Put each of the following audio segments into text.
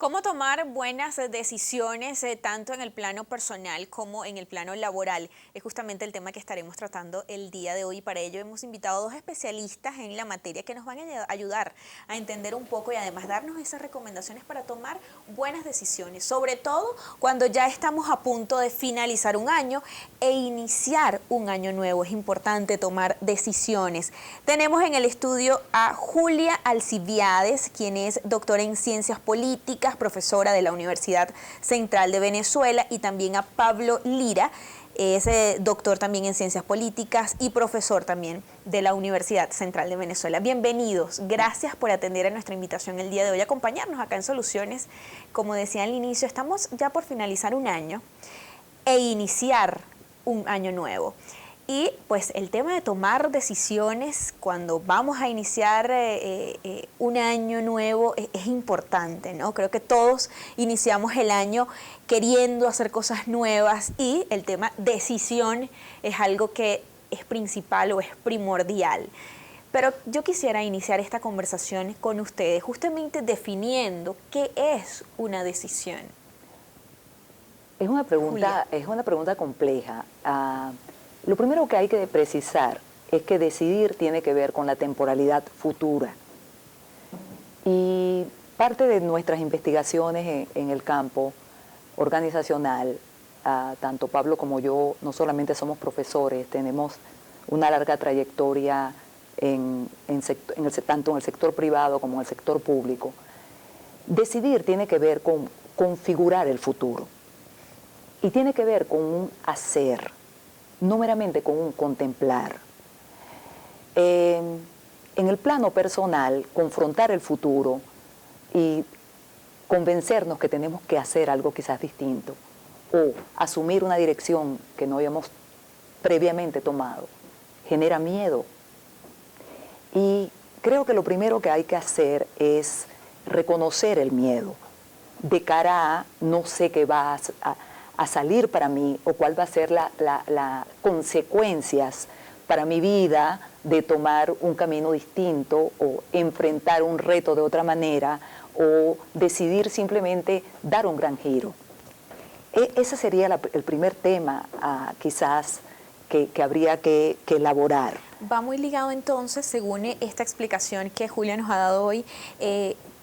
¿Cómo tomar buenas decisiones tanto en el plano personal como en el plano laboral? Es justamente el tema que estaremos tratando el día de hoy. Para ello hemos invitado a dos especialistas en la materia que nos van a ayudar a entender un poco y además darnos esas recomendaciones para tomar buenas decisiones, sobre todo cuando ya estamos a punto de finalizar un año e iniciar un año nuevo. Es importante tomar decisiones. Tenemos en el estudio a Julia Alcibiades, quien es doctora en Ciencias Políticas, profesora de la Universidad Central de Venezuela, y también a Pablo Lira, es doctor también en Ciencias Políticas y profesor también de la Universidad Central de Venezuela. Bienvenidos, gracias por atender a nuestra invitación el día de hoy, acompañarnos acá en Soluciones. Como decía al inicio, estamos ya por finalizar un año e iniciar un año nuevo. Y pues el tema de tomar decisiones cuando vamos a iniciar un año nuevo es importante, ¿no? Creo que todos iniciamos el año queriendo hacer cosas nuevas y el tema decisión es algo que es principal o es primordial. Pero yo quisiera iniciar esta conversación con ustedes justamente definiendo qué es una decisión. Es una pregunta compleja. Lo primero que hay que precisar es que decidir tiene que ver con la temporalidad futura. Y parte de nuestras investigaciones en el campo organizacional, tanto Pablo como yo, no solamente somos profesores, tenemos una larga trayectoria tanto en el sector privado como en el sector público. Decidir tiene que ver con configurar el futuro y tiene que ver con un hacer, no meramente con un contemplar. En el plano personal, confrontar el futuro y convencernos que tenemos que hacer algo quizás distinto o asumir una dirección que no habíamos previamente tomado, genera miedo. Y creo que lo primero que hay que hacer es reconocer el miedo de cara a no sé qué va a salir para mí o cuál va a ser las consecuencias para mi vida de tomar un camino distinto o enfrentar un reto de otra manera o decidir simplemente dar un gran giro. Ese sería el primer tema quizás que habría que elaborar. Va muy ligado entonces, según esta explicación que Julia nos ha dado hoy,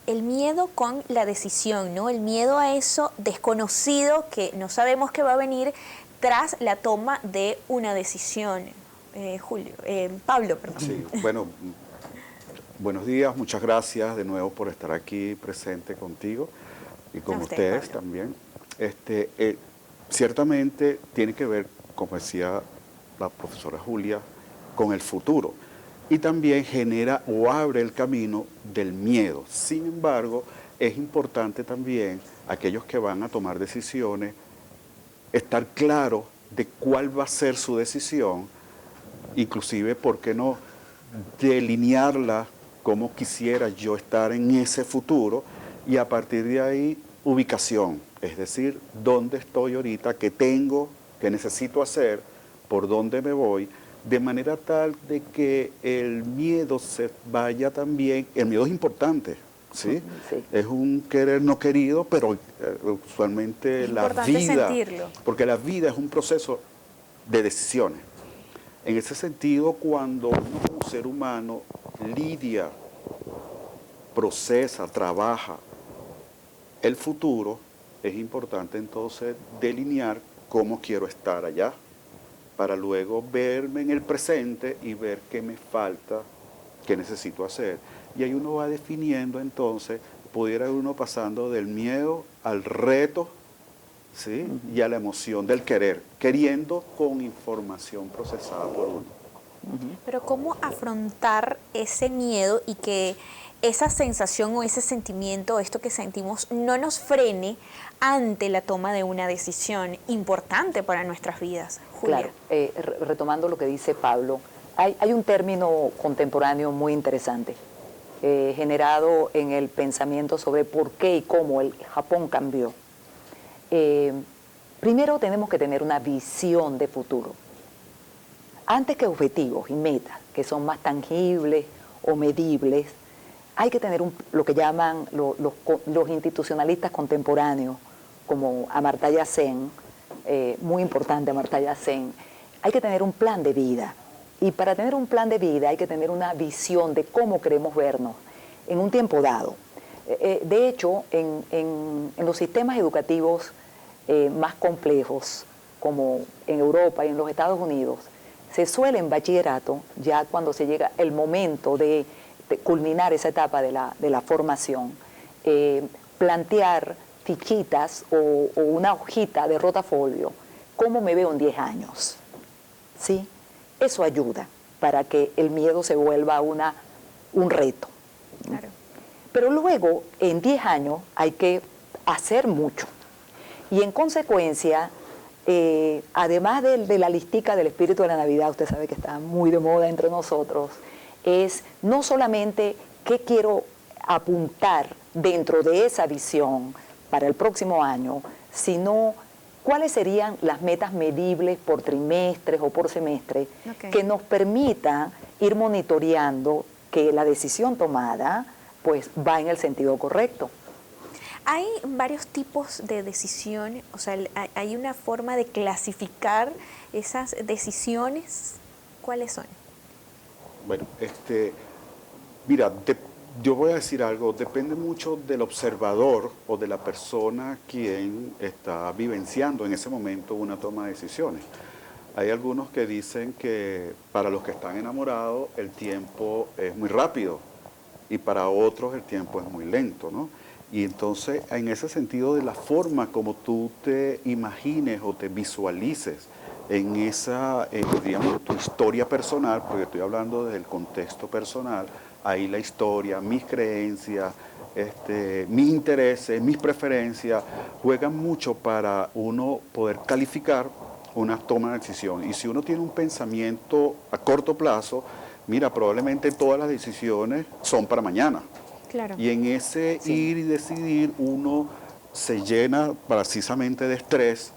el miedo con la decisión, ¿no? El miedo a eso desconocido que no sabemos qué va a venir tras la toma de una decisión. Pablo, perdón. Sí, bueno, buenos días, muchas gracias de nuevo por estar aquí presente contigo y con ustedes Pablo. también. Ciertamente tiene que ver, como decía la profesora Julia, con el futuro. Y también genera o abre el camino del miedo. Sin embargo, es importante también, aquellos que van a tomar decisiones, estar claro de cuál va a ser su decisión, inclusive, ¿por qué no delinearla como quisiera yo estar en ese futuro? Y a partir de ahí, ubicación, es decir, dónde estoy ahorita, qué tengo, qué necesito hacer, por dónde me voy, de manera tal de que el miedo se vaya también. El miedo es importante, ¿sí? Sí. Es un querer no querido, pero usualmente Es la importante vida, sentirlo. porque la vida es un proceso de decisiones. En ese sentido, cuando uno como ser humano lidia, procesa, trabaja el futuro, es importante entonces delinear cómo quiero estar allá, para luego verme en el presente y ver qué me falta, qué necesito hacer. Y ahí uno va definiendo entonces, pudiera uno pasando del miedo al reto, ¿sí? Y a la emoción del querer, queriendo con información procesada por uno. Pero ¿cómo afrontar ese miedo y que esa sensación o ese sentimiento, esto que sentimos, no nos frene ante la toma de una decisión importante para nuestras vidas? Julia. Claro, retomando lo que dice Pablo, hay un término contemporáneo muy interesante, generado en el pensamiento sobre por qué y cómo el Japón cambió. Primero tenemos que tener una visión de futuro. Antes que objetivos y metas, que son más tangibles o medibles, hay que tener lo que llaman los institucionalistas contemporáneos, como Amartya Sen, muy importante Amartya Sen, hay que tener un plan de vida. Y para tener un plan de vida hay que tener una visión de cómo queremos vernos en un tiempo dado. De hecho, en los sistemas educativos más complejos, como en Europa y en los Estados Unidos, se suele en bachillerato, ya cuando se llega el momento de culminar esa etapa de la formación, plantear fichitas o una hojita de rotafolio, cómo me veo en 10 años. ¿Sí? Eso ayuda para que el miedo se vuelva un reto. Claro. Pero luego, en 10 años, hay que hacer mucho. Y en consecuencia, además de la listica del espíritu de la Navidad, usted sabe que está muy de moda entre nosotros, es no solamente qué quiero apuntar dentro de esa visión para el próximo año, sino cuáles serían las metas medibles por trimestres o por semestre que nos permitan ir monitoreando que la decisión tomada pues va en el sentido correcto. Hay varios tipos de decisiones, o sea, hay una forma de clasificar esas decisiones. ¿Cuáles son? Bueno, mira, yo voy a decir algo, depende mucho del observador o de la persona quien está vivenciando en ese momento una toma de decisiones. Hay algunos que dicen que para los que están enamorados el tiempo es muy rápido y para otros el tiempo es muy lento, ¿no? Y entonces, en ese sentido, de la forma como tú te imagines o te visualices en esa, digamos, tu historia personal, porque estoy hablando del contexto personal, ahí la historia, mis creencias, mis intereses, mis preferencias, juegan mucho para uno poder calificar una toma de decisión. Y si uno tiene un pensamiento a corto plazo, mira, probablemente todas las decisiones son para mañana. Claro. Y en ese ir y decidir uno se llena precisamente de estrés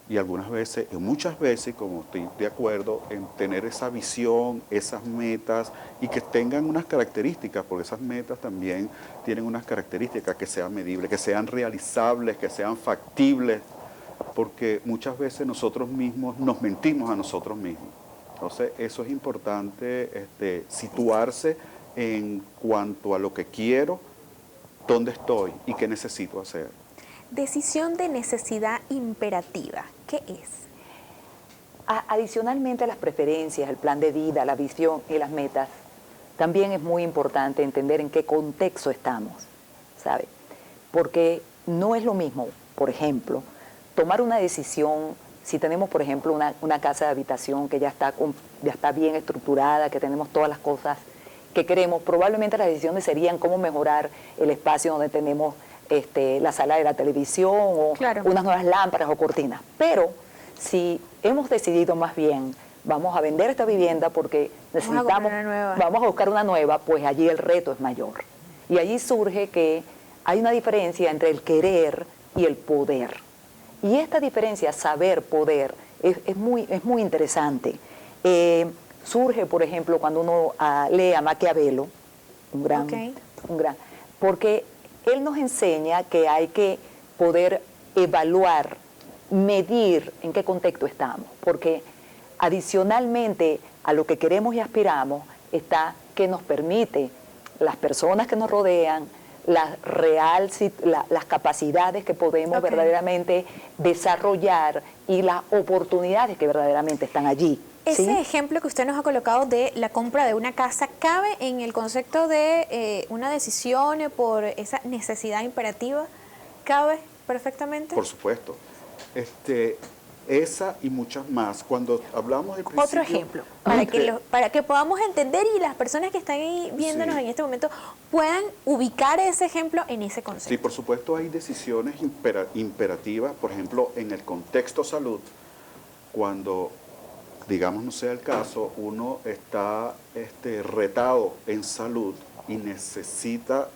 y algunas veces, y muchas veces, como estoy de acuerdo, en tener esa visión, esas metas y que tengan unas características, porque esas metas también tienen unas características que sean medibles, que sean realizables, que sean factibles, porque muchas veces nosotros mismos nos mentimos a nosotros mismos. Entonces, eso es importante, situarse en cuanto a lo que quiero, dónde estoy y qué necesito hacer. Decisión de necesidad imperativa, ¿qué es? Adicionalmente a las preferencias, el plan de vida, la visión y las metas, también es muy importante entender en qué contexto estamos, ¿sabe? Porque no es lo mismo, por ejemplo, tomar una decisión, si tenemos, por ejemplo, una casa de habitación que ya está bien estructurada, que tenemos todas las cosas que queremos, probablemente las decisiones serían cómo mejorar el espacio donde tenemos la sala de la televisión o unas nuevas lámparas o cortinas. Pero si hemos decidido más bien, vamos a vender esta vivienda porque necesitamos, vamos a buscar una nueva, pues allí el reto es mayor. Y allí surge que hay una diferencia entre el querer y el poder. Y esta diferencia, saber, poder, es muy interesante. Surge, por ejemplo, cuando uno lee a Maquiavelo, un gran, porque él nos enseña que hay que poder evaluar, medir en qué contexto estamos, porque adicionalmente a lo que queremos y aspiramos está que nos permite las personas que nos rodean, las capacidades que podemos verdaderamente desarrollar y las oportunidades que verdaderamente están allí. Ese ejemplo que usted nos ha colocado de la compra de una casa, ¿cabe en el concepto de una decisión por esa necesidad imperativa? ¿Cabe perfectamente? Por supuesto. Esa y muchas más. Cuando hablamos del principio... Otro ejemplo, para que podamos entender y las personas que están ahí viéndonos en este momento puedan ubicar ese ejemplo en ese concepto. Sí, por supuesto hay decisiones imperativas, por ejemplo, en el contexto salud, cuando, digamos no sea el caso, uno está retado en salud y necesita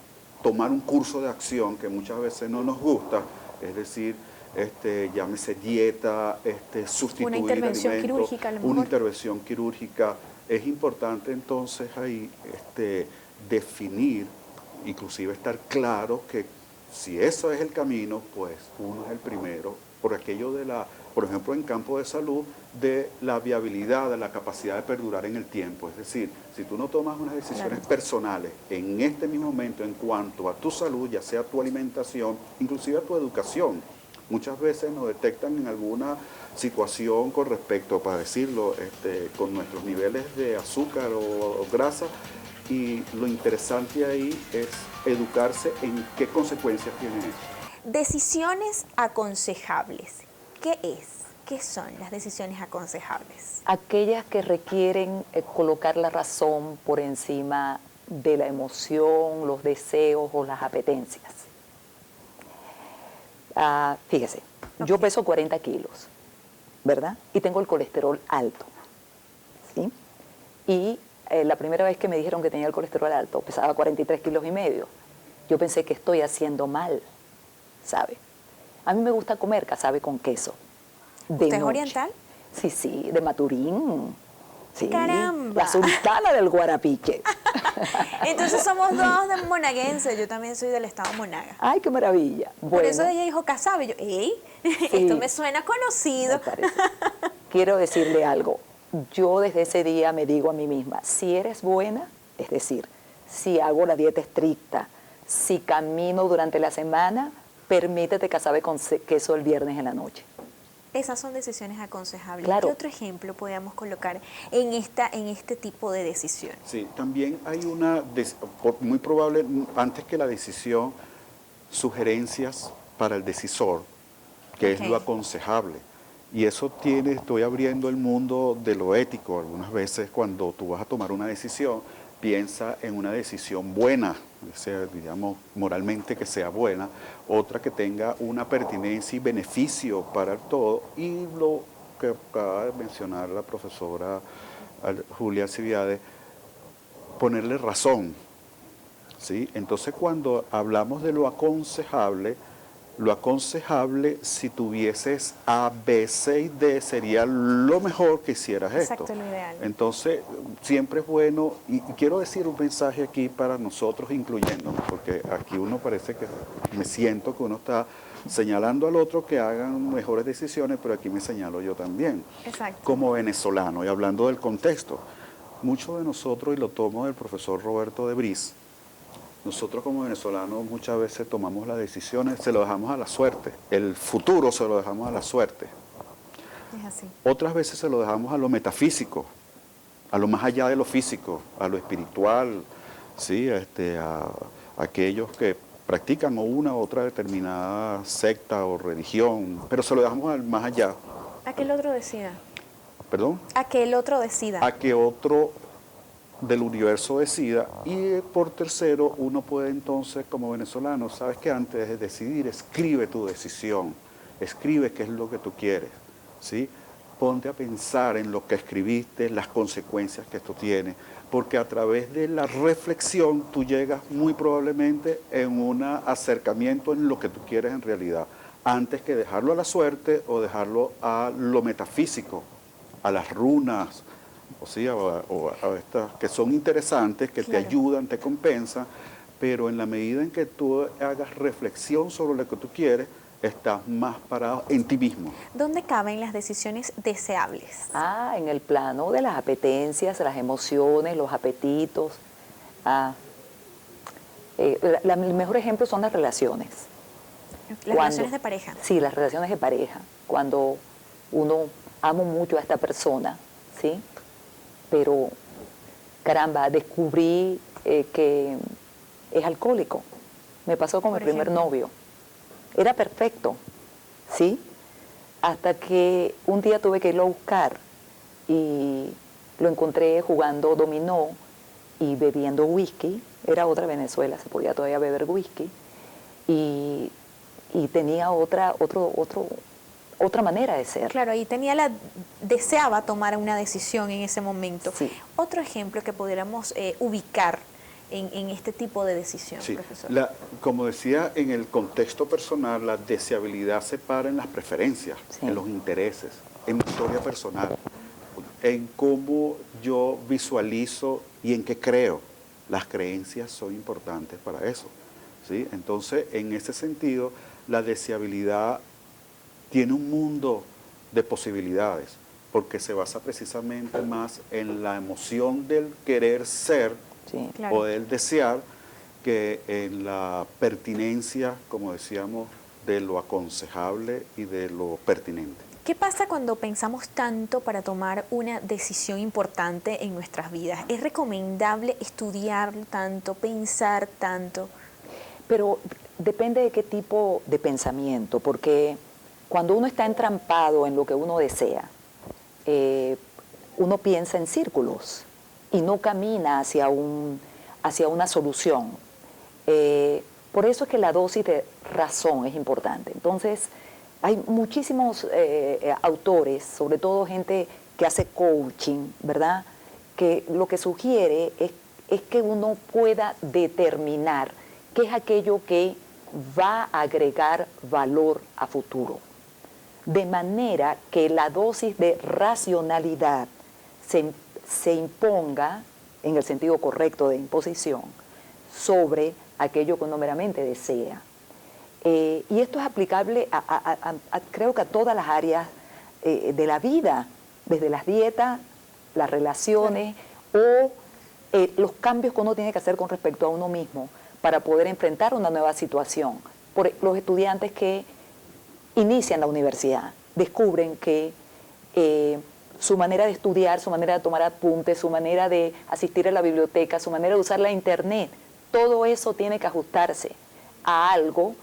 tomar un curso de acción que muchas veces no nos gusta, es decir, llámese dieta, sustituir una intervención alimentos, quirúrgica, a lo mejor. una intervención quirúrgica. Es importante entonces ahí definir inclusive estar claro que si eso es el camino, pues uno es el primero, por aquello de por ejemplo, en campo de salud, de la viabilidad, de la capacidad de perdurar en el tiempo. Es decir, si tú no tomas unas decisiones personales en este mismo momento en cuanto a tu salud, ya sea tu alimentación, inclusive a tu educación, muchas veces nos detectan en alguna situación con respecto, para decirlo, con nuestros niveles de azúcar o grasa, y lo interesante ahí es educarse en qué consecuencias tiene eso. Decisiones aconsejables. ¿Qué es? ¿Qué son las decisiones aconsejables? Aquellas que requieren colocar la razón por encima de la emoción, los deseos o las apetencias. Fíjese, yo peso 40 kilos, ¿verdad? Y tengo el colesterol alto, ¿sí? Y la primera vez que me dijeron que tenía el colesterol alto, pesaba 43 kilos y medio. Yo pensé que estoy haciendo mal, ¿sabe? A mí me gusta comer casabe con queso. ¿Usted es oriental? Sí, sí, de Maturín. Sí, ¡Caramba! la sultana del Guarapique. Entonces somos dos de monaguenses, yo también soy del estado Monaga. ¡Ay, qué maravilla! Por eso ella dijo casabe, yo, ¡ey! Sí, Esto me suena conocido. me parece. Quiero decirle algo. Yo desde ese día me digo a mí misma, si eres buena, es decir, si hago la dieta estricta, si camino durante la semana, permítete casabe con queso el viernes en la noche. Esas son decisiones aconsejables. Claro. ¿Qué otro ejemplo podríamos colocar en este tipo de decisión? Sí, también hay muy probable, antes que la decisión, sugerencias para el decisor, que es lo aconsejable. Y eso estoy abriendo el mundo de lo ético. Algunas veces cuando tú vas a tomar una decisión, piensa en una decisión buena, sea, digamos, moralmente que sea buena, otra que tenga una pertinencia y beneficio para el todo, y lo que acaba de mencionar la profesora Julia Alcibiades, ponerle razón, ¿sí? Entonces cuando hablamos de lo aconsejable, si tuvieses A, B, C y D, sería lo mejor que hicieras esto. Exacto, lo ideal. Entonces, siempre es bueno, y quiero decir un mensaje aquí para nosotros, incluyéndonos, porque aquí uno parece que me siento que uno está señalando al otro que hagan mejores decisiones, pero aquí me señalo yo también. Exacto. Como venezolano, y hablando del contexto, muchos de nosotros, y lo tomo del profesor Roberto de Bris, nosotros como venezolanos muchas veces tomamos las decisiones, se lo dejamos a la suerte, el futuro se lo dejamos a la suerte. Es así. Otras veces se lo dejamos a lo metafísico, a lo más allá de lo físico, a lo espiritual, ¿sí? A aquellos que practican una u otra determinada secta o religión, pero se lo dejamos al más allá. A que el otro decida. ¿Perdón? A que el otro decida. A que otro del universo decida, y por tercero uno puede entonces como venezolano, sabes que antes de decidir escribe tu decisión, escribe qué es lo que tú quieres, ¿sí? Ponte a pensar en lo que escribiste, las consecuencias que esto tiene, porque a través de la reflexión tú llegas muy probablemente en un acercamiento en lo que tú quieres en realidad, antes que dejarlo a la suerte o dejarlo a lo metafísico, a las runas, o sí, o a estas que son interesantes, que Claro. te ayudan, te compensan, pero en la medida en que tú hagas reflexión sobre lo que tú quieres, estás más parado en ti mismo. ¿Dónde caben las decisiones deseables? En el plano de las apetencias, las emociones, los apetitos. El mejor ejemplo son las relaciones. Las relaciones de pareja. Sí, las relaciones de pareja. Cuando uno amo mucho a esta persona, ¿sí? Pero, caramba, descubrí que es alcohólico. Me pasó con mi primer novio. Era perfecto, ¿sí? Hasta que un día tuve que irlo a buscar y lo encontré jugando dominó y bebiendo whisky. Era otra Venezuela, se podía todavía beber whisky. Y tenía otra manera de ser. Claro, ahí deseaba tomar una decisión en ese momento. Sí. Otro ejemplo que pudiéramos ubicar en este tipo de decisión, Sí, profesor. como decía, en el contexto personal, la deseabilidad se para en las preferencias, Sí. en los intereses, en mi historia personal, en cómo yo visualizo y en qué creo. Las creencias son importantes para eso, ¿sí? Entonces, en ese sentido, la deseabilidad tiene un mundo de posibilidades, porque se basa precisamente más en la emoción del querer ser Sí. Claro. o del desear que en la pertinencia, como decíamos, de lo aconsejable y de lo pertinente. ¿Qué pasa cuando pensamos tanto para tomar una decisión importante en nuestras vidas? ¿Es recomendable estudiar tanto, pensar tanto? Pero depende de qué tipo de pensamiento, porque cuando uno está entrampado en lo que uno desea, uno piensa en círculos y no camina hacia una solución. Por eso es que la dosis de razón es importante. Entonces, hay muchísimos autores, sobre todo gente que hace coaching, ¿verdad? Que lo que sugiere es que uno pueda determinar qué es aquello que va a agregar valor a futuro. De manera que la dosis de racionalidad se imponga, en el sentido correcto de imposición, sobre aquello que uno meramente desea. Y esto es aplicable creo que a todas las áreas de la vida, desde las dietas, las relaciones o los cambios que uno tiene que hacer con respecto a uno mismo para poder enfrentar una nueva situación. Por los estudiantes que inician la universidad, descubren que su manera de estudiar, su manera de tomar apuntes, su manera de asistir a la biblioteca, su manera de usar la internet, todo eso tiene que ajustarse a algo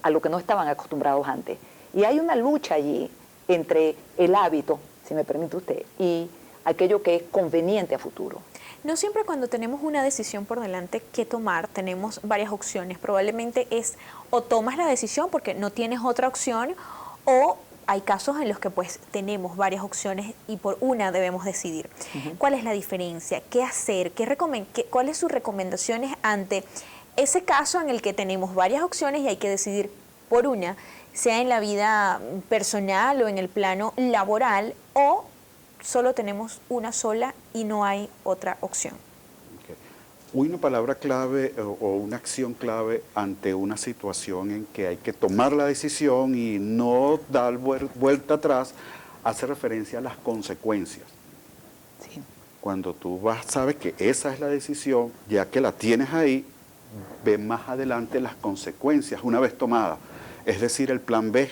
a lo que no estaban acostumbrados antes. Y hay una lucha allí entre el hábito, si me permite usted, y aquello que es conveniente a futuro. No siempre cuando tenemos una decisión por delante que tomar, tenemos varias opciones. Probablemente es o tomas la decisión porque no tienes otra opción, o hay casos en los que pues tenemos varias opciones y por una debemos decidir. ¿Cuál es la diferencia? ¿Qué hacer? ¿Cuáles sus recomendaciones ante ese caso en el que tenemos varias opciones y hay que decidir por una, sea en la vida personal o en el plano laboral, o solo tenemos una sola y no hay otra opción? Una palabra clave o una acción clave ante una situación en que hay que tomar la decisión y no dar vuelta atrás, hace referencia a las consecuencias. Sí. Cuando tú sabes que esa es la decisión, ya que la tienes ahí, ve más adelante las consecuencias una vez tomada. Es decir, el plan B.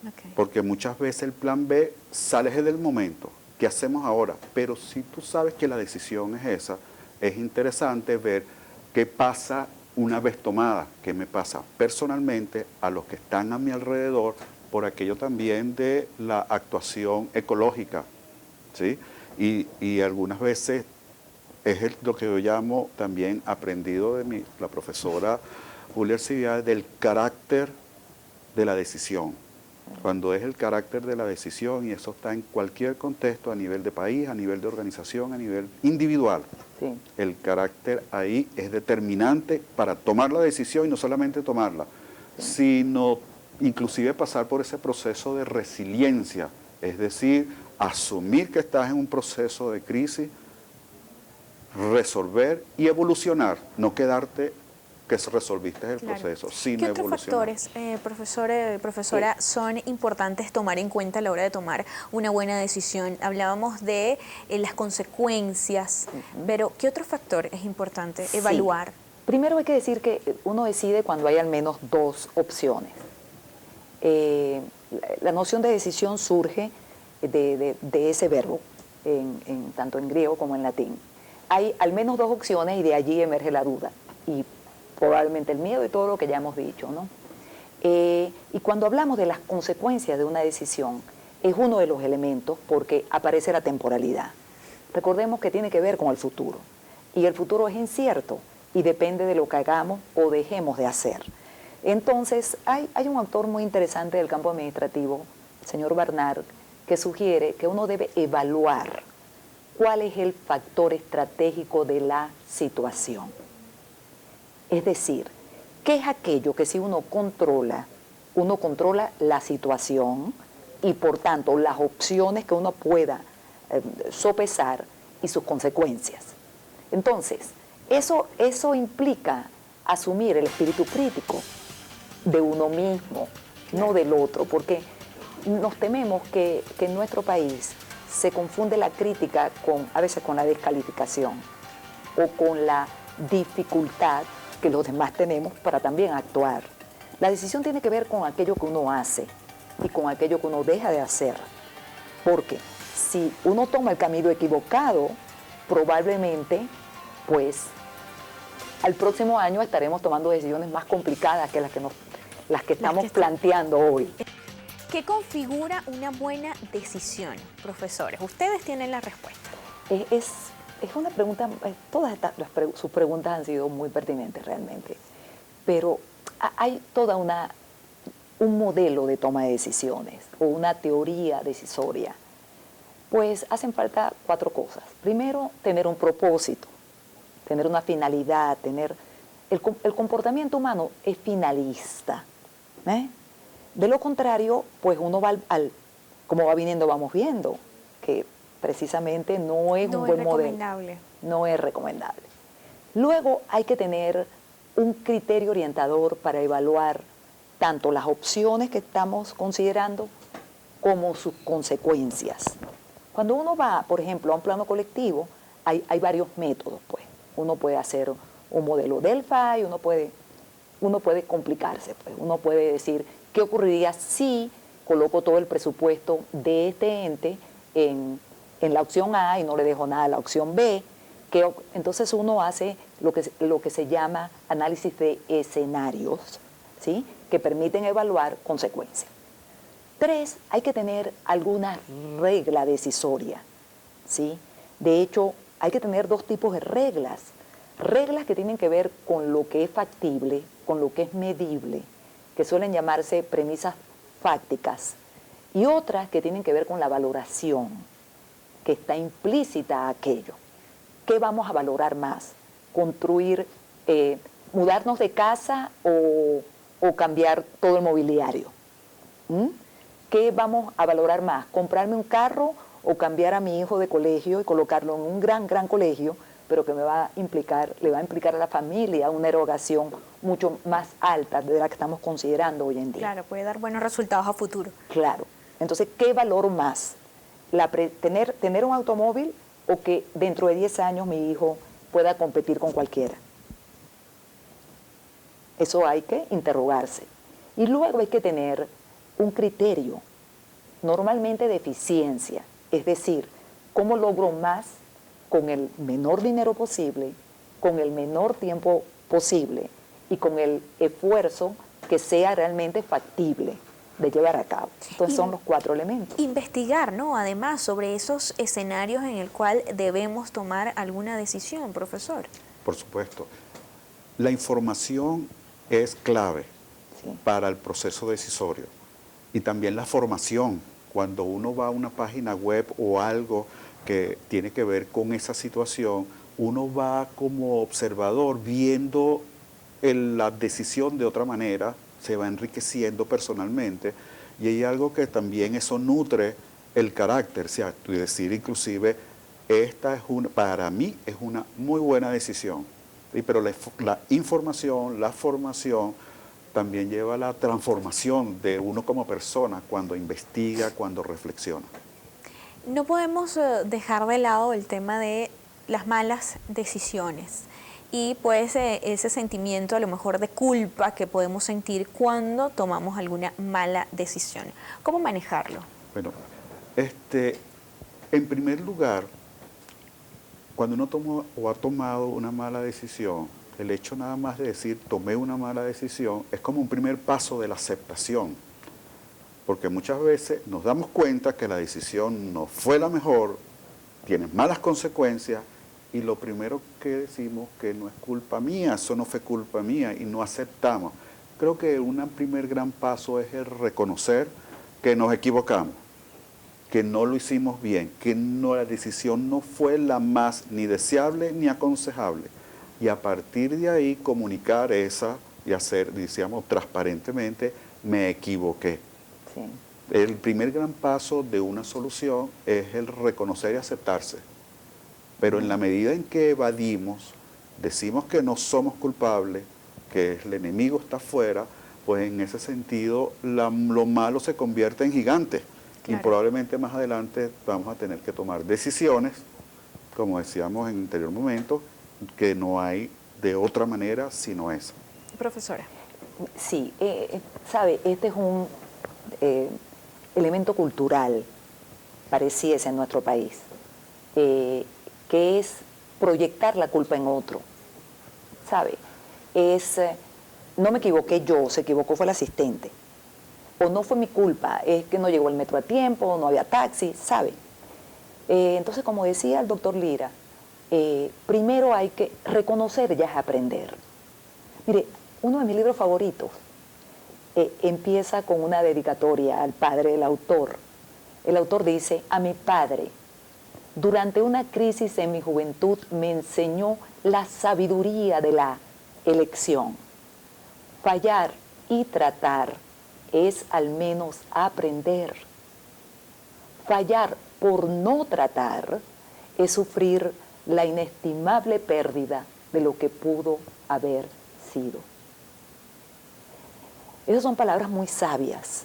Okay. Porque muchas veces el plan B sale desde el momento. ¿Qué hacemos ahora? Pero si tú sabes que la decisión es esa, es interesante ver qué pasa una vez tomada, qué me pasa personalmente a los que están a mi alrededor, por aquello también de la actuación ecológica, ¿sí? Y algunas veces es lo que yo llamo también aprendido de la profesora Julia Arcibiades, del carácter de la decisión. Cuando es el carácter de la decisión, y eso está en cualquier contexto, a nivel de país, a nivel de organización, a nivel individual. Sí. El carácter ahí es determinante para tomar la decisión y no solamente tomarla, sino inclusive pasar por ese proceso de resiliencia, es decir, asumir que estás en un proceso de crisis, resolver y evolucionar, no quedarte que resolviste el proceso, sino ¿Qué otros evolucionar. factores, profesora, son importantes tomar en cuenta a la hora de tomar una buena decisión? Hablábamos de las consecuencias, pero ¿qué otro factor es importante evaluar? Primero hay que decir que uno decide cuando hay al menos dos opciones. La noción de decisión surge de ese verbo, tanto en griego como en latín. Hay al menos dos opciones y de allí emerge la duda y probablemente el miedo y todo lo que ya hemos dicho, ¿no? Y cuando hablamos de las consecuencias de una decisión, es uno de los elementos porque aparece la temporalidad. Recordemos que tiene que ver con el futuro y el futuro es incierto y depende de lo que hagamos o dejemos de hacer. Entonces, hay un autor muy interesante del campo administrativo, el señor Barnard, que sugiere que uno debe evaluar cuál es el factor estratégico de la situación. Es decir, ¿qué es aquello que si uno controla la situación y por tanto las opciones que uno pueda sopesar y sus consecuencias? Entonces, Eso implica asumir el espíritu crítico de uno mismo, no del otro, porque nos tememos que en nuestro país se confunde la crítica a veces con la descalificación o con la dificultad que los demás tenemos para también actuar. La decisión tiene que ver con aquello que uno hace y con aquello que uno deja de hacer. Porque si uno toma el camino equivocado, probablemente, pues, al próximo año estaremos tomando decisiones más complicadas que las que estamos planteando hoy. ¿Qué configura una buena decisión, profesores? Ustedes tienen la respuesta. Es una pregunta, sus preguntas han sido muy pertinentes realmente, pero hay un modelo de toma de decisiones o una teoría decisoria. Pues hacen falta 4 cosas. Primero, tener un propósito, tener una finalidad, el comportamiento humano es finalista. De lo contrario, pues uno va como va viniendo, vamos viendo, que precisamente no es un buen modelo. No es recomendable. Luego hay que tener un criterio orientador para evaluar tanto las opciones que estamos considerando como sus consecuencias. Cuando uno va, por ejemplo, a un plano colectivo, hay varios métodos, pues. Uno puede hacer un modelo Delphi, uno puede complicarse, pues. Uno puede decir, ¿qué ocurriría si coloco todo el presupuesto de este ente en la opción A y no le dejo nada a la opción B? Entonces uno hace lo que se llama análisis de escenarios, ¿sí?, que permiten evaluar consecuencias. 3, hay que tener alguna regla decisoria, ¿sí? De hecho, hay que tener 2 tipos de reglas. Reglas que tienen que ver con lo que es factible, con lo que es medible, que suelen llamarse premisas fácticas, y otras que tienen que ver con la valoración, que está implícita a aquello. ¿Qué vamos a valorar más? ¿Construir, mudarnos de casa o cambiar todo el mobiliario? ¿Qué vamos a valorar más? ¿Comprarme un carro o cambiar a mi hijo de colegio y colocarlo en un gran colegio, pero que le va a implicar a la familia una erogación mucho más alta de la que estamos considerando hoy en día? Claro, puede dar buenos resultados a futuro. Claro. Entonces, ¿qué valoro más? ¿Tener un automóvil o que dentro de 10 años mi hijo pueda competir con cualquiera? Eso hay que interrogarse. Y luego hay que tener un criterio, normalmente de eficiencia, es decir, cómo logro más con el menor dinero posible, con el menor tiempo posible y con el esfuerzo que sea realmente factible de llevar a cabo. Entonces son los 4 elementos. Investigar, ¿no?, además, sobre esos escenarios en el cual debemos tomar alguna decisión, profesor. Por supuesto. La información es clave, sí, para el proceso decisorio. Y también la formación. Cuando uno va a una página web o algo que tiene que ver con esa situación, uno va como observador viendo la decisión de otra manera, se va enriqueciendo personalmente, y hay algo que también eso nutre el carácter, o sea, decir inclusive, para mí es una muy buena decisión, ¿sí? Pero la información, la formación, también lleva a la transformación de uno como persona cuando investiga, cuando reflexiona. No podemos dejar de lado el tema de las malas decisiones y pues ese sentimiento a lo mejor de culpa que podemos sentir cuando tomamos alguna mala decisión. ¿Cómo manejarlo? Bueno, en primer lugar, cuando uno toma o ha tomado una mala decisión, el hecho nada más de decir tomé una mala decisión es como un primer paso de la aceptación, porque muchas veces nos damos cuenta que la decisión no fue la mejor, tiene malas consecuencias, y lo primero que decimos que no es culpa mía, eso no fue culpa mía, y no aceptamos. Creo que un primer gran paso es el reconocer que nos equivocamos, que no lo hicimos bien, que la decisión no fue la más ni deseable ni aconsejable. Y a partir de ahí comunicar esa y hacer, decíamos, transparentemente, me equivoqué. Sí. El primer gran paso de una solución es el reconocer y aceptarse. Pero en la medida en que evadimos, decimos que no somos culpables, que el enemigo está afuera, pues en ese sentido lo malo se convierte en gigante. Claro. Y probablemente más adelante vamos a tener que tomar decisiones, como decíamos en anterior momento, que no hay de otra manera sino esa. Profesora. Sí, sabe, este es un elemento cultural, pareciese en nuestro país, que es proyectar la culpa en otro, ¿sabe? No me equivoqué yo, se equivocó fue el asistente, o no fue mi culpa, es que no llegó el metro a tiempo, no había taxi, ¿sabe? Entonces, como decía el doctor Lira, primero hay que reconocer, ya es aprender. Mire, uno de mis libros favoritos empieza con una dedicatoria al padre del autor. El autor dice: a mi padre, durante una crisis en mi juventud, me enseñó la sabiduría de la elección. Fallar y tratar es al menos aprender. Fallar por no tratar es sufrir la inestimable pérdida de lo que pudo haber sido. Esas son palabras muy sabias.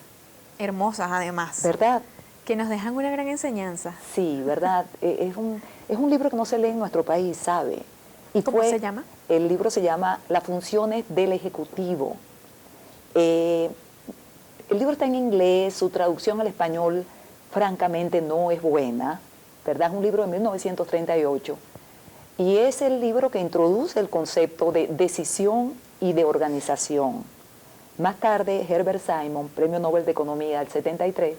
Hermosas, además. ¿Verdad? Que nos dejan una gran enseñanza. Sí, ¿verdad? Es un libro que no se lee en nuestro país, ¿sabe? Y ¿Cómo se llama? El libro se llama Las funciones del Ejecutivo. El libro está en inglés, su traducción al español francamente no es buena, ¿verdad? Es un libro de 1938 y es el libro que introduce el concepto de decisión y de organización. Más tarde, Herbert Simon, Premio Nobel de Economía del 73,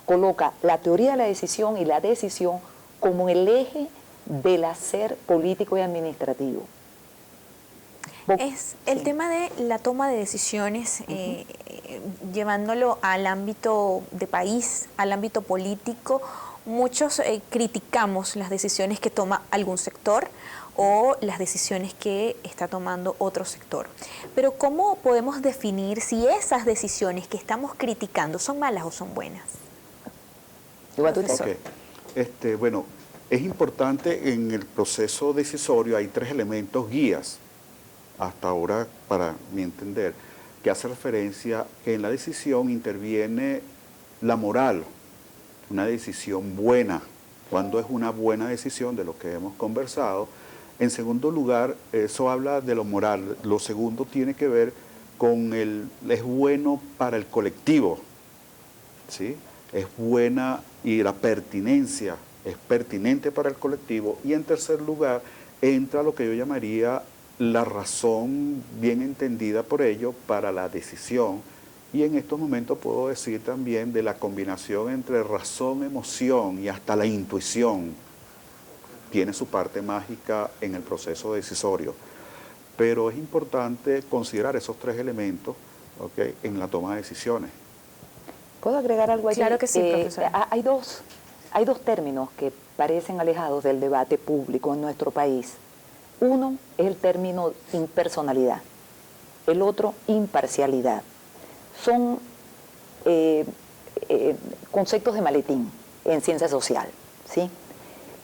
coloca la teoría de la decisión y la decisión como el eje del hacer político y administrativo. Es el tema de la toma de decisiones, llevándolo al ámbito de país, al ámbito político. Muchos criticamos las decisiones que toma algún sector o las decisiones que está tomando otro sector. Pero ¿cómo podemos definir si esas decisiones que estamos criticando son malas o son buenas? Okay. Bueno, es importante en el proceso decisorio, hay 3 elementos guías, hasta ahora para mi entender, que hace referencia que en la decisión interviene la moral, una decisión buena, cuando es una buena decisión de lo que hemos conversado. En segundo lugar, eso habla de lo moral. Lo segundo tiene que ver con es bueno para el colectivo, ¿sí? Es buena y la pertinencia es pertinente para el colectivo. Y en tercer lugar, entra lo que yo llamaría la razón bien entendida por ello para la decisión. Y en estos momentos puedo decir también de la combinación entre razón, emoción y hasta la intuición. Tiene su parte mágica en el proceso decisorio. Pero es importante considerar esos 3 elementos, ¿okay?, en la toma de decisiones. ¿Puedo agregar algo allí? Claro que sí, profesora. Hay dos términos que parecen alejados del debate público en nuestro país. Uno es el término impersonalidad, el otro imparcialidad. Son conceptos de maletín en ciencia social, ¿sí?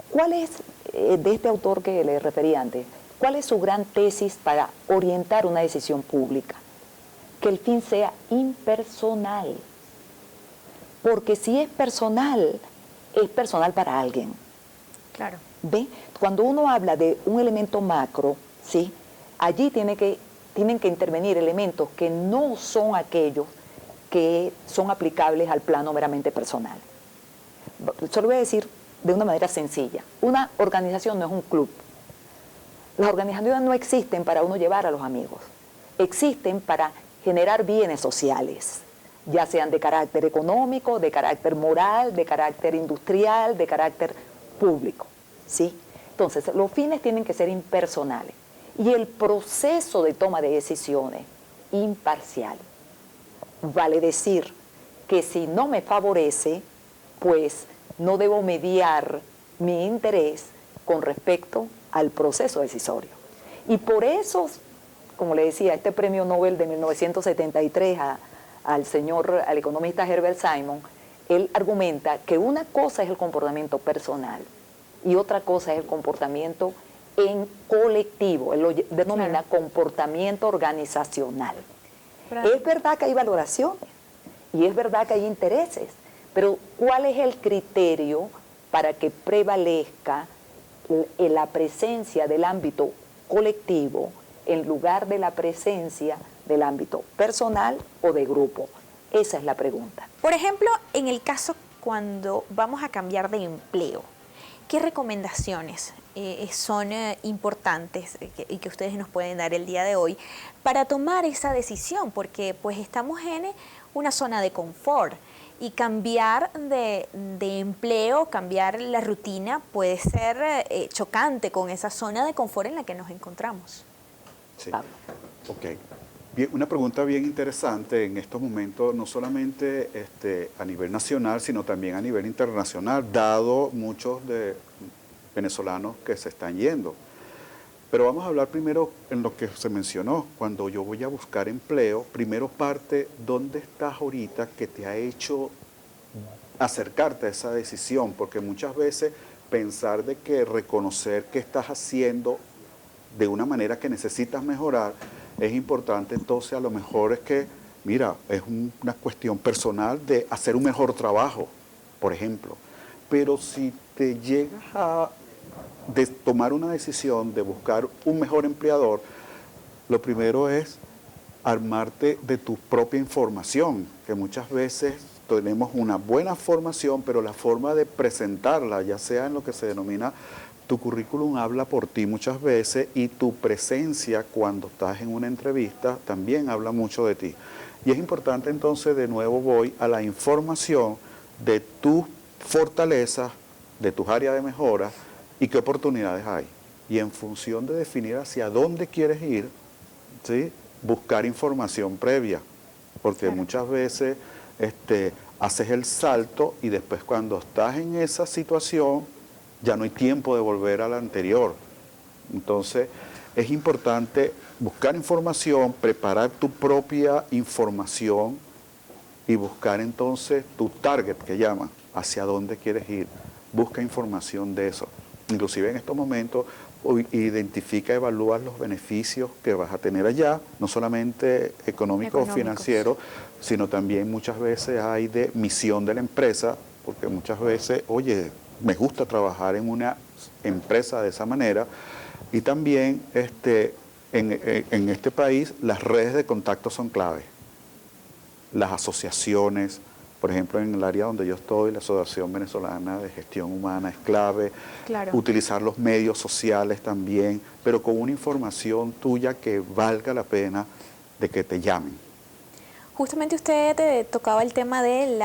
¿Cuál es, de este autor que le referí antes, cuál es su gran tesis para orientar una decisión pública? Que el fin sea impersonal. Porque si es personal para alguien. Claro. ¿Ve? Cuando uno habla de un elemento macro, ¿sí?, allí tienen que intervenir elementos que no son aquellos que son aplicables al plano meramente personal. Se lo voy a decir de una manera sencilla. Una organización no es un club. Las organizaciones no existen para uno llevar a los amigos. Existen para generar bienes sociales, ya sean de carácter económico, de carácter moral, de carácter industrial, de carácter público, ¿sí? Entonces, los fines tienen que ser impersonales y el proceso de toma de decisiones imparcial. Vale decir que si no me favorece, pues no debo mediar mi interés con respecto al proceso decisorio. Y por eso, como le decía, este premio Nobel de 1973 al economista Herbert Simon, él argumenta que una cosa es el comportamiento personal y otra cosa es el comportamiento en colectivo, él lo denomina comportamiento organizacional. Claro. Es verdad que hay valoraciones y es verdad que hay intereses, pero ¿cuál es el criterio para que prevalezca la presencia del ámbito colectivo en lugar de la presencia del ámbito personal o de grupo? Esa es la pregunta. Por ejemplo, en el caso cuando vamos a cambiar de empleo, ¿qué recomendaciones son importantes y que ustedes nos pueden dar el día de hoy para tomar esa decisión? Porque pues estamos en una zona de confort y cambiar de empleo, cambiar la rutina puede ser chocante con esa zona de confort en la que nos encontramos. Sí. Pablo. Ok. Bien, una pregunta bien interesante en estos momentos, no solamente a nivel nacional, sino también a nivel internacional, dado muchos de venezolanos que se están yendo. Pero vamos a hablar primero en lo que se mencionó. Cuando yo voy a buscar empleo, primero parte dónde estás ahorita que te ha hecho acercarte a esa decisión, porque muchas veces pensar de que reconocer que estás haciendo de una manera que necesitas mejorar es importante. Entonces a lo mejor es que, mira, es una cuestión personal de hacer un mejor trabajo, por ejemplo. Pero si te llegas a tomar una decisión de buscar un mejor empleador, lo primero es armarte de tu propia información, que muchas veces tenemos una buena formación, pero la forma de presentarla, ya sea en lo que se denomina tu currículum, habla por ti muchas veces, y tu presencia cuando estás en una entrevista también habla mucho de ti. Y es importante entonces, de nuevo voy a la información de tus fortalezas, de tus áreas de mejora y qué oportunidades hay. Y en función de definir hacia dónde quieres ir, ¿sí?, buscar información previa, porque claro, muchas veces haces el salto y después cuando estás en esa situación ya no hay tiempo de volver a la anterior. Entonces es importante buscar información, preparar tu propia información y buscar entonces tu target, que llaman, hacia dónde quieres ir. Busca información de eso. Inclusive en estos momentos identifica, evalúa los beneficios que vas a tener allá, no solamente económicos o financieros, sino también muchas veces hay de misión de la empresa, porque muchas veces, oye, me gusta trabajar en una empresa de esa manera. Y también en este país las redes de contacto son clave. Las asociaciones, por ejemplo, en el área donde yo estoy, la Asociación Venezolana de Gestión Humana es clave. claro. Utilizar los medios sociales también, pero con una información tuya que valga la pena de que te llamen. Justamente usted tocaba el tema de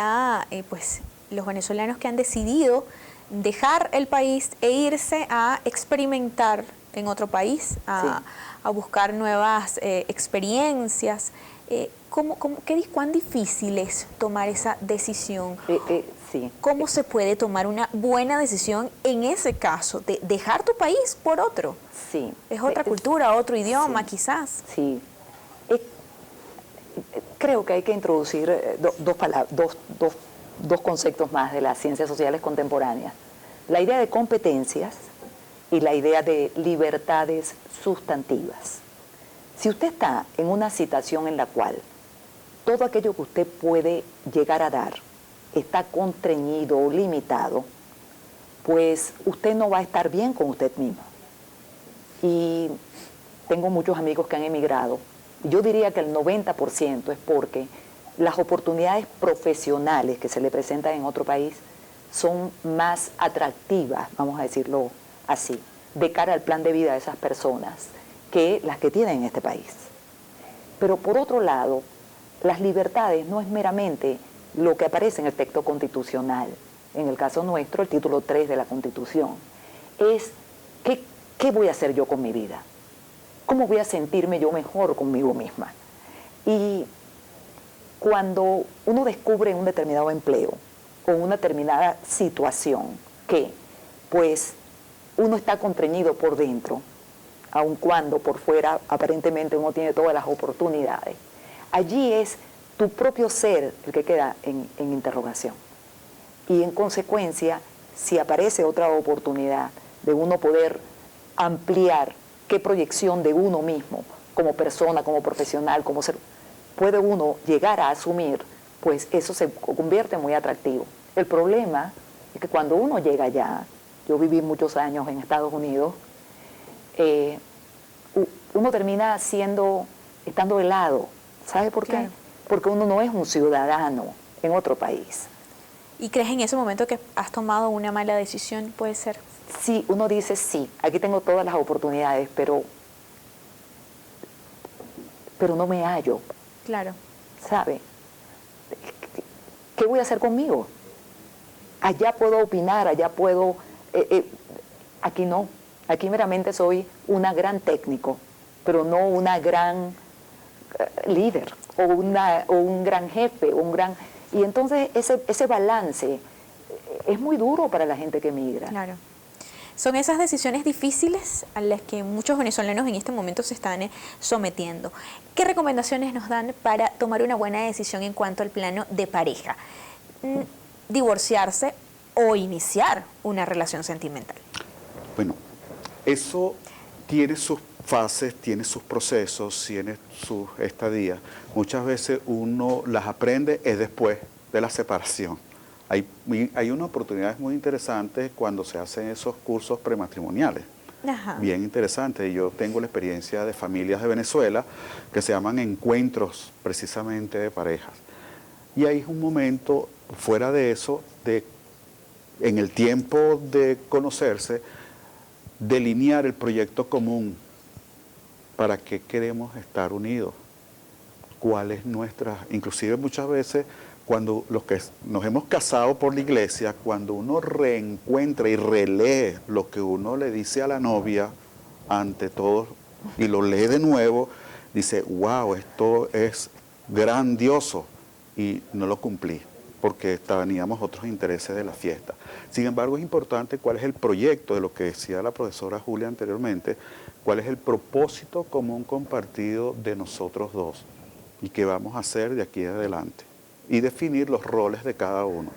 los venezolanos que han decidido dejar el país e irse a experimentar en otro país, a buscar nuevas experiencias. ¿Cuán difícil es tomar esa decisión? Sí. ¿Cómo se puede tomar una buena decisión en ese caso, de dejar tu país por otro? Sí. Es otra cultura, otro idioma, quizás. Sí. Creo que hay que introducir dos conceptos más de las ciencias sociales contemporáneas. La idea de competencias y la idea de libertades sustantivas. Si usted está en una situación en la cual todo aquello que usted puede llegar a dar está constreñido o limitado, pues usted no va a estar bien con usted mismo. Y tengo muchos amigos que han emigrado. Yo diría que el 90% es porque las oportunidades profesionales que se le presentan en otro país son más atractivas, vamos a decirlo así, de cara al plan de vida de esas personas que las que tienen en este país. Pero por otro lado, las libertades no es meramente lo que aparece en el texto constitucional. En el caso nuestro, el título 3 de la Constitución es ¿qué voy a hacer yo con mi vida? ¿Cómo voy a sentirme yo mejor conmigo misma? Y cuando uno descubre un determinado empleo o una determinada situación que, pues, uno está constreñido por dentro, aun cuando por fuera aparentemente uno tiene todas las oportunidades, allí es tu propio ser el que queda en interrogación. Y en consecuencia, si aparece otra oportunidad de uno poder ampliar qué proyección de uno mismo, como persona, como profesional, como ser, puede uno llegar a asumir, pues eso se convierte en muy atractivo. El problema es que cuando uno llega allá, yo viví muchos años en Estados Unidos, uno termina estando helado. ¿Sabe por qué? Claro. Porque uno no es un ciudadano en otro país. ¿Y crees en ese momento que has tomado una mala decisión? Puede ser. Sí, uno dice, sí, aquí tengo todas las oportunidades, pero no me hallo, Claro. ¿sabe? ¿Qué voy a hacer conmigo? Allá puedo opinar, allá puedo... aquí no, aquí meramente soy una gran técnico, pero no una gran líder o un gran jefe, y entonces ese balance es muy duro para la gente que migra. Claro. Son esas decisiones difíciles a las que muchos venezolanos en este momento se están sometiendo. ¿Qué recomendaciones nos dan para tomar una buena decisión en cuanto al plano de pareja? Divorciarse o iniciar una relación sentimental. Bueno, eso tiene sus fases, tiene sus procesos, tiene sus estadías. Muchas veces uno las aprende es después de la separación. Hay unas oportunidades muy interesantes cuando se hacen esos cursos prematrimoniales. Ajá. Bien interesante. Yo tengo la experiencia de familias de Venezuela que se llaman encuentros precisamente de parejas. Y ahí es un momento, fuera de eso, en el tiempo de conocerse, delinear el proyecto común. ¿Para qué queremos estar unidos? ¿Cuál es inclusive muchas veces cuando los que nos hemos casado por la iglesia, cuando uno reencuentra y relee lo que uno le dice a la novia ante todo y lo lee de nuevo, dice, wow, esto es grandioso, y no lo cumplí porque teníamos otros intereses de la fiesta. Sin embargo, es importante cuál es el proyecto de lo que decía la profesora Julia anteriormente, cuál es el propósito común compartido de nosotros dos y qué vamos a hacer de aquí en adelante, y definir los roles de cada uno.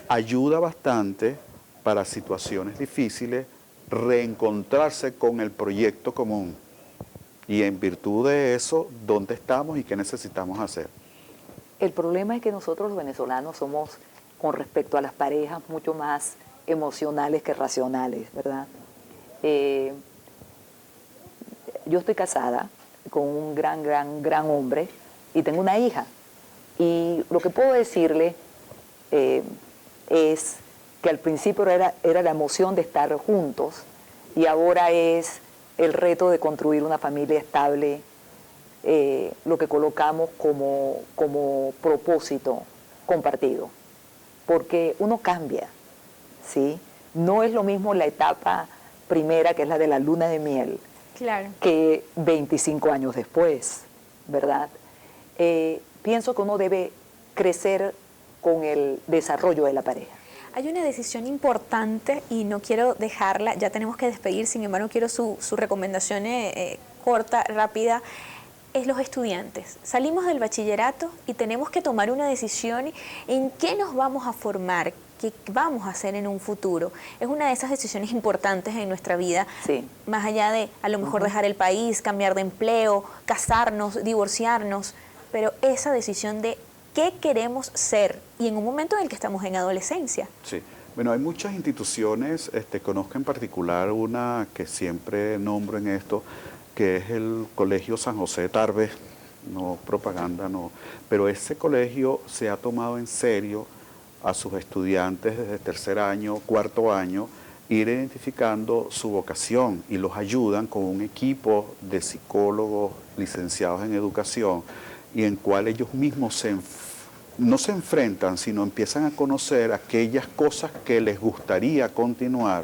Ayuda bastante para situaciones difíciles reencontrarse con el proyecto común y en virtud de eso, dónde estamos y qué necesitamos hacer. El problema es que nosotros los venezolanos somos, con respecto a las parejas, mucho más emocionales que racionales, ¿verdad? Yo estoy casada con un gran hombre y tengo una hija. Y lo que puedo decirle es que al principio era la emoción de estar juntos y ahora es el reto de construir una familia estable, lo que colocamos como propósito compartido. Porque uno cambia, ¿sí? No es lo mismo la etapa primera, que es la de la luna de miel, Claro. que 25 años después, ¿verdad? Pienso que uno debe crecer con el desarrollo de la pareja. Hay una decisión importante y no quiero dejarla, ya tenemos que despedir, sin embargo quiero su recomendación corta, rápida. Es los estudiantes. Salimos del bachillerato y tenemos que tomar una decisión en qué nos vamos a formar, qué vamos a hacer en un futuro. Es una de esas decisiones importantes en nuestra vida, Sí. más allá de a lo mejor dejar el país, cambiar de empleo, casarnos, divorciarnos, pero esa decisión de qué queremos ser y en un momento en el que estamos en adolescencia. Sí. Bueno, hay muchas instituciones, conozco en particular una que siempre nombro en esto, que es el Colegio San José de Tarbes, no propaganda, no, pero ese colegio se ha tomado en serio a sus estudiantes desde tercer año, cuarto año, ir identificando su vocación y los ayudan con un equipo de psicólogos licenciados en educación y en cual ellos mismos no se enfrentan, sino empiezan a conocer aquellas cosas que les gustaría continuar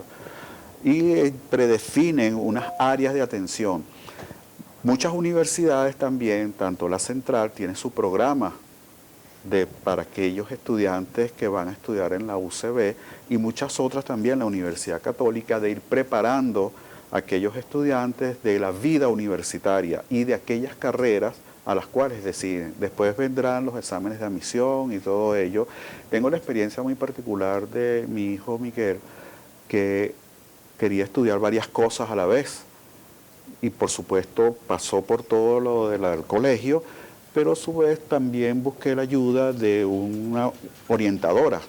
y predefinen unas áreas de atención. Muchas universidades también, tanto la Central, tiene su programa para aquellos estudiantes que van a estudiar en la UCB y muchas otras también, la Universidad Católica, de ir preparando a aquellos estudiantes de la vida universitaria y de aquellas carreras a las cuales deciden. Después vendrán los exámenes de admisión y todo ello. Tengo la experiencia muy particular de mi hijo Miguel, que quería estudiar varias cosas a la vez. Y por supuesto pasó por todo lo del colegio, pero a su vez también busqué la ayuda de una orientadora.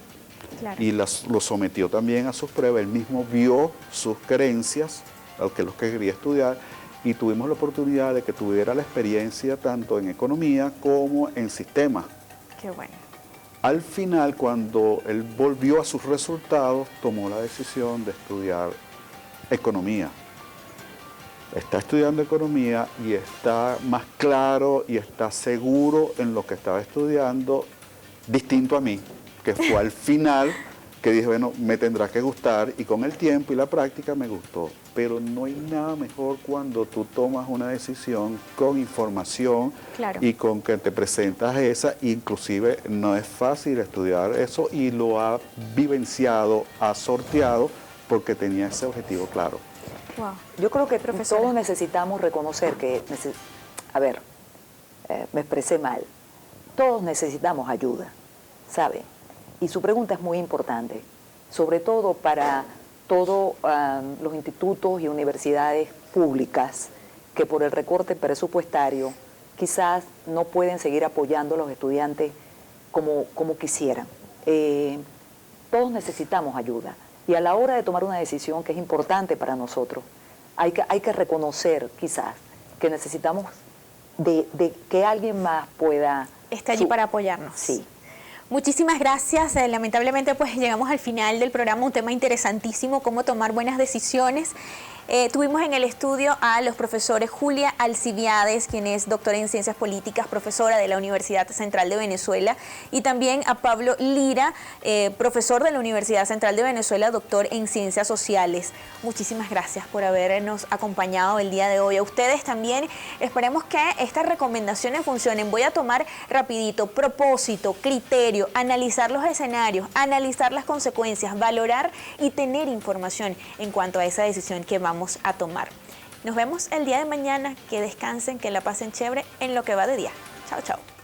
Claro. Y lo sometió también a sus pruebas. Él mismo vio sus creencias, lo que quería estudiar, y tuvimos la oportunidad de que tuviera la experiencia tanto en economía como en sistemas. Qué bueno. Al final, cuando él volvió a sus resultados, tomó la decisión de estudiar economía. Está estudiando economía y está más claro y está seguro en lo que estaba estudiando, distinto a mí, que fue al final que dije, bueno, me tendrá que gustar, y con el tiempo y la práctica me gustó. Pero no hay nada mejor cuando tú tomas una decisión con información, Claro. y con que te presentas esa. Inclusive no es fácil estudiar eso, y lo ha vivenciado, ha sorteado, porque tenía ese objetivo claro. Wow. Yo creo que Profesora. todos necesitamos reconocer que, me expresé mal, todos necesitamos ayuda, ¿sabe? Y su pregunta es muy importante, sobre todo para todos los institutos y universidades públicas que por el recorte presupuestario quizás no pueden seguir apoyando a los estudiantes como quisieran. Todos necesitamos ayuda. Y a la hora de tomar una decisión que es importante para nosotros, hay que reconocer quizás que necesitamos de que alguien más pueda... Está allí para apoyarnos. Sí. Muchísimas gracias. Lamentablemente pues llegamos al final del programa, un tema interesantísimo, cómo tomar buenas decisiones. Tuvimos en el estudio a los profesores Julia Alcibiades, quien es doctora en Ciencias Políticas, profesora de la Universidad Central de Venezuela, y también a Pablo Lira, profesor de la Universidad Central de Venezuela, doctor en Ciencias Sociales. Muchísimas gracias por habernos acompañado el día de hoy. A ustedes también, esperemos que estas recomendaciones funcionen. Voy a tomar rapidito: propósito, criterio, analizar los escenarios, analizar las consecuencias, valorar y tener información en cuanto a esa decisión que vamos a tomar. Nos vemos el día de mañana. Que descansen, que la pasen chévere en lo que va de día. Chao, chao.